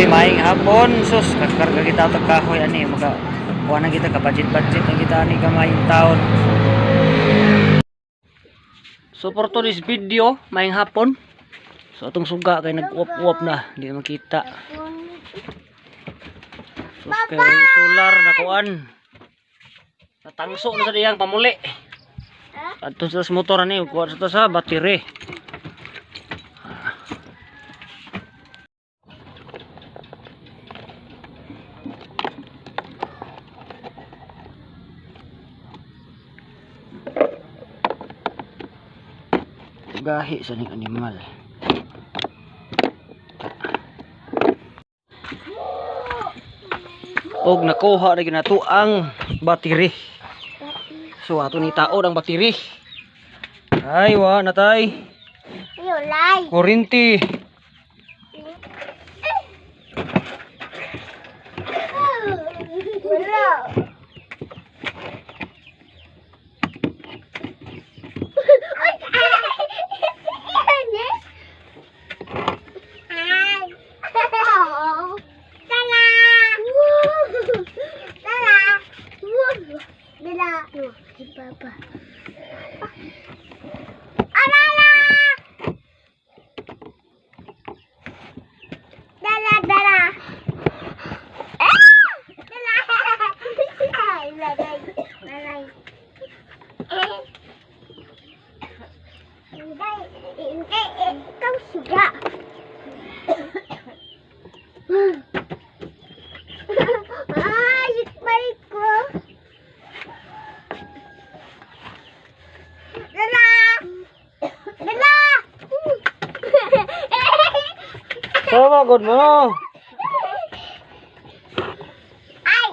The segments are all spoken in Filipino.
kahoy, maing hapon. Sus, kakarga kita ito kahoy. Ani, kuha na kita, kapajit-budget na kita ani kamay taon. So for today's video, maing hapon. So atong suga kay nag-uwap-uwap na, hindi na makita. Sus, kay solar na kuan. Natangso na sa diyang pamuli. Ato sa motor ani, kuha sa battery. Gahi sa ning animal. Og nakuha na ginato ang battery. So ato ni taod ang battery. Ay wa natay. Yulay. Kurinti. Wala. Papa. Alala. Dala dala. Dala. Ay, lalay. Lalay. Hindi, ikaw siya. Ay, balik ko. Dala! Dala! Sama god mo. Ay!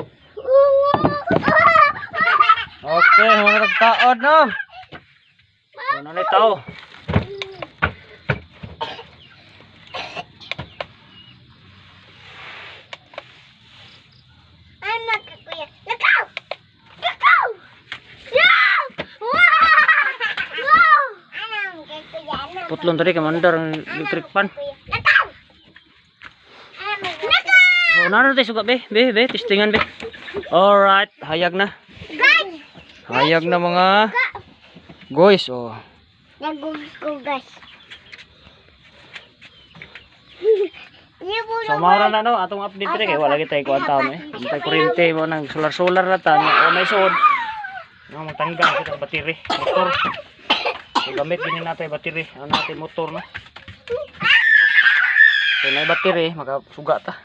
Okay, wala kang taod no. Ano ni tao? Ay, magkakuya. Lakaw! Lakaw! Yaw! Wow! Anong kikuya? Putlon tadi kamandar ang electric pan. Lakaw! Lakaw! So naran tayo suga be, testingan be. Alright, hayag na. Guys! Hayag na mga guys, oh. Nagugugas. So mara na no, atong update rin kay wala kita ikuan taon eh. Antay kuryente mo nang solar na ta, o may suod. No, magtanggal kita battery, motor. So gamit din natin battery, ano natin motor no. So na battery, makasuga ta.